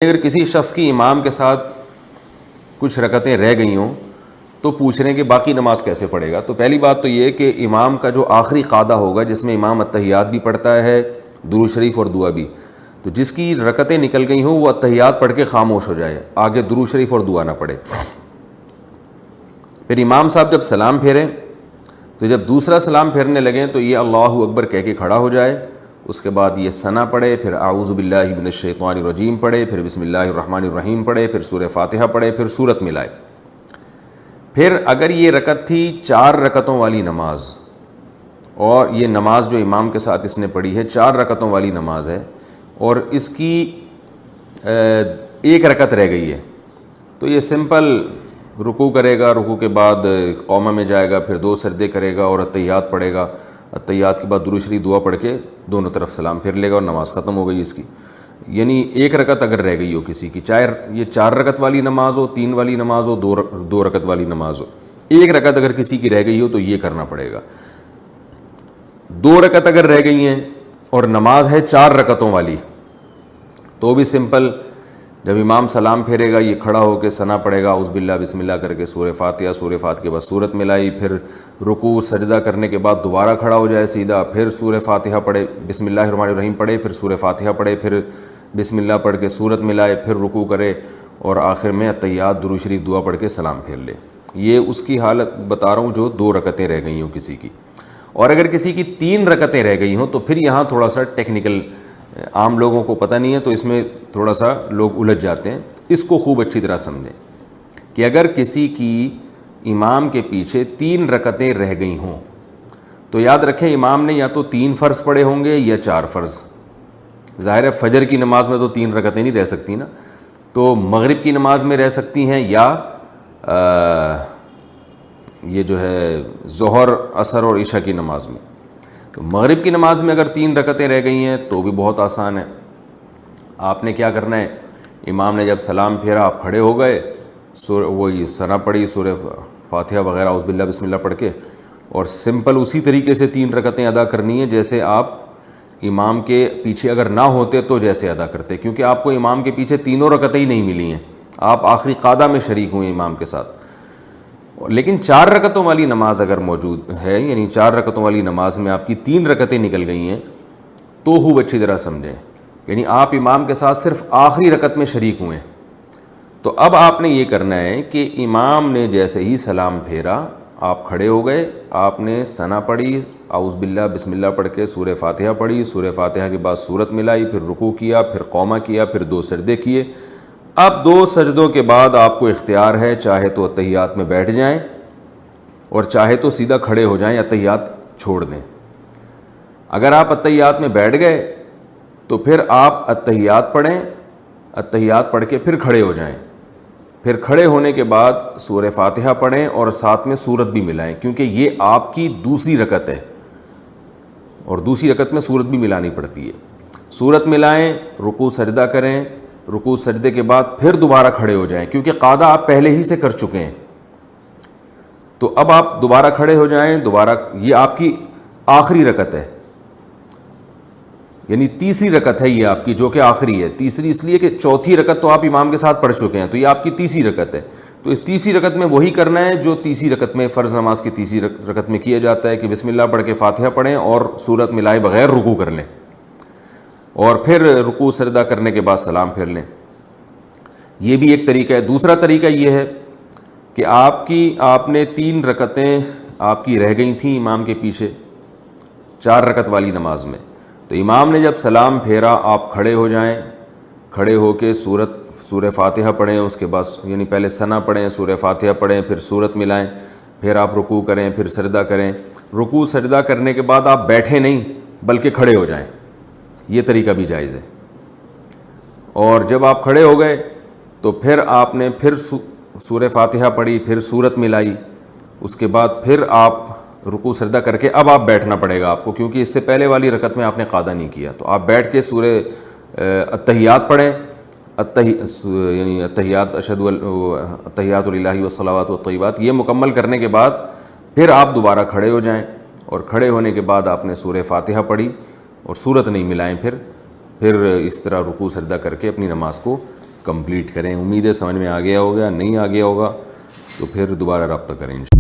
اگر کسی شخص کی امام کے ساتھ کچھ رکعتیں رہ گئی ہوں تو پوچھ رہے ہیں کہ باقی نماز کیسے پڑھے گا. تو پہلی بات تو یہ کہ امام کا جو آخری قاعدہ ہوگا جس میں امام التحیات بھی پڑھتا ہے، درود شریف اور دعا بھی، تو جس کی رکعتیں نکل گئی ہوں وہ التحیات پڑھ کے خاموش ہو جائے، آگے درود شریف اور دعا نہ پڑھے. پھر امام صاحب جب سلام پھیریں تو جب دوسرا سلام پھیرنے لگیں تو یہ اللہ اکبر کہہ کے کھڑا ہو جائے. اس کے بعد یہ ثنا پڑھے، پھر اعوذ باللہ من الشیطان الرجیم پڑھے، پھر بسم اللہ الرحمن الرحیم پڑھے، پھر سورہ فاتحہ پڑھے، پھر سورت ملائے. پھر اگر یہ رکعت تھی 4 رکعتوں والی نماز، اور یہ نماز جو امام کے ساتھ اس نے پڑھی ہے 4 رکعتوں والی نماز ہے، اور اس کی 1 رکعت رہ گئی ہے، تو یہ سمپل رکوع کرے گا، رکوع کے بعد قومہ میں جائے گا، پھر 2 سجدے کرے گا اور التحیات پڑھے گا. التحیات کے بعد درود شریف دعا پڑھ کے دونوں طرف سلام پھیر لے گا اور نماز ختم ہو گئی اس کی. یعنی 1 رکعت اگر رہ گئی ہو کسی کی، چاہے یہ 4 رکعت والی نماز ہو، 3 والی نماز ہو، 2 رکعت والی نماز ہو، 1 رکعت اگر کسی کی رہ گئی ہو تو یہ کرنا پڑے گا. 2 رکعت اگر رہ گئی ہیں اور نماز ہے 4 رکعتوں والی تو بھی سمپل، جب امام سلام پھیرے گا یہ کھڑا ہو کے ثنا پڑھے گا، اعوذ باللہ بسم اللہ کر کے سورہ فاتحہ کے بعد سورت ملائی، پھر رکوع سجدہ کرنے کے بعد دوبارہ کھڑا ہو جائے سیدھا، پھر سورہ فاتحہ پڑھے، بسم اللہ الرحمن الرحیم پڑھے، پھر سورہ فاتحہ پڑھے، پھر بسم اللہ پڑھ کے سورت ملائے، پھر رکوع کرے اور آخر میں التحیات درود شریف دعا پڑھ کے سلام پھیر لے. یہ اس کی حالت بتا رہا ہوں جو 2 رکعتیں رہ گئی ہوں کسی کی. اور اگر کسی کی 3 رکعتیں رہ گئی ہوں تو پھر یہاں تھوڑا سا ٹیکنیکل، عام لوگوں کو پتہ نہیں ہے تو اس میں تھوڑا سا لوگ الجھ جاتے ہیں. اس کو خوب اچھی طرح سمجھیں کہ اگر کسی کی امام کے پیچھے 3 رکعتیں رہ گئی ہوں تو یاد رکھیں امام نے یا تو 3 فرض پڑھے ہوں گے یا 4 فرض. ظاہر ہے فجر کی نماز میں تو 3 رکعتیں نہیں رہ سکتی نا، تو مغرب کی نماز میں رہ سکتی ہیں، یا یہ جو ہے ظہر عصر اور عشاء کی نماز میں. تو مغرب کی نماز میں اگر 3 رکعتیں رہ گئی ہیں تو بھی بہت آسان ہے. آپ نے کیا کرنا ہے، امام نے جب سلام پھیرا آپ کھڑے ہو گئے، وہی ثنا پڑھی، سورہ فاتحہ وغیرہ اعوذ باللہ بسم اللہ پڑھ کے، اور سمپل اسی طریقے سے 3 رکعتیں ادا کرنی ہیں جیسے آپ امام کے پیچھے اگر نہ ہوتے تو جیسے ادا کرتے، کیونکہ آپ کو امام کے پیچھے 3 رکعتیں ہی نہیں ملی ہیں، آپ آخری قعدہ میں شریک ہوئے امام کے ساتھ. لیکن 4 رکعتوں والی نماز اگر موجود ہے، یعنی 4 رکعتوں والی نماز میں آپ کی 3 رکعتیں نکل گئی ہیں تو خوب اچھی طرح سمجھیں، یعنی آپ امام کے ساتھ صرف آخری رکعت میں شریک ہوئے. تو اب آپ نے یہ کرنا ہے کہ امام نے جیسے ہی سلام پھیرا آپ کھڑے ہو گئے، آپ نے ثنا پڑھی، اعوذ باللہ بسم اللہ پڑھ کے سورہ فاتحہ پڑھی، سورہ فاتحہ کے بعد سورت ملائی، پھر رکوع کیا، پھر قومہ کیا، پھر 2 سجدے کیے. اب 2 سجدوں کے بعد آپ کو اختیار ہے، چاہے تو التحیات میں بیٹھ جائیں اور چاہے تو سیدھا کھڑے ہو جائیں، التحیات چھوڑ دیں. اگر آپ التحیات میں بیٹھ گئے تو پھر آپ التحیات پڑھیں، التحیات پڑھ کے پھر کھڑے ہو جائیں، پھر کھڑے ہونے کے بعد سورہ فاتحہ پڑھیں اور ساتھ میں سورت بھی ملائیں، کیونکہ یہ آپ کی دوسری رکعت ہے اور دوسری رکعت میں سورت بھی ملانی پڑتی ہے. سورت ملائیں، رکوع سجدہ کریں، رکوع سجدے کے بعد پھر دوبارہ کھڑے ہو جائیں، کیونکہ قعدہ آپ پہلے ہی سے کر چکے ہیں. تو اب آپ دوبارہ کھڑے ہو جائیں، دوبارہ یہ آپ کی آخری رکعت ہے، یعنی تیسری رکعت ہے یہ آپ کی، جو کہ آخری ہے. تیسری اس لیے کہ چوتھی رکعت تو آپ امام کے ساتھ پڑھ چکے ہیں، تو یہ آپ کی تیسری رکعت ہے. تو اس تیسری رکعت میں وہی کرنا ہے جو تیسری رکعت میں، فرض نماز کی تیسری رکعت میں کیا جاتا ہے، کہ بسم اللہ پڑھ کے فاتحہ پڑھیں اور سورت ملائے بغیر رکوع کر لیں، اور پھر رکوع سجدہ کرنے کے بعد سلام پھیر لیں. یہ بھی ایک طریقہ ہے. دوسرا طریقہ یہ ہے کہ آپ نے 3 رکعتیں آپ کی رہ گئی تھیں امام کے پیچھے 4 رکعت والی نماز میں، تو امام نے جب سلام پھیرا آپ کھڑے ہو جائیں، کھڑے ہو کے سورہ فاتحہ پڑھیں، اس کے بعد یعنی پہلے ثنا پڑھیں، سورہ فاتحہ پڑھیں، پھر سورت ملائیں، پھر آپ رکوع کریں، پھر سجدہ کریں. رکوع سجدہ کرنے کے بعد آپ بیٹھے نہیں بلکہ کھڑے ہو جائیں، یہ طریقہ بھی جائز ہے. اور جب آپ کھڑے ہو گئے تو پھر آپ نے پھر سورہ فاتحہ پڑھی، پھر سورت ملائی، اس کے بعد پھر آپ رکوع سجدہ کر کے اب آپ بیٹھنا پڑے گا آپ کو، کیونکہ اس سے پہلے والی رکعت میں آپ نے قعدہ نہیں کیا. تو آپ بیٹھ کے سورہ التحیات پڑھیں، یعنی التحیات التحیات للہ والصلوات والطیبات، یہ مکمل کرنے کے بعد پھر آپ دوبارہ کھڑے ہو جائیں، اور کھڑے ہونے کے بعد آپ نے سورہ فاتحہ پڑھی اور سورت نہیں ملائیں، پھر اس طرح رکوع سجدہ کر کے اپنی نماز کو کمپلیٹ کریں. امید ہے سمجھ میں آ گیا ہوگا, نہیں آ گیا ہوگا تو پھر دوبارہ رابطہ کریں.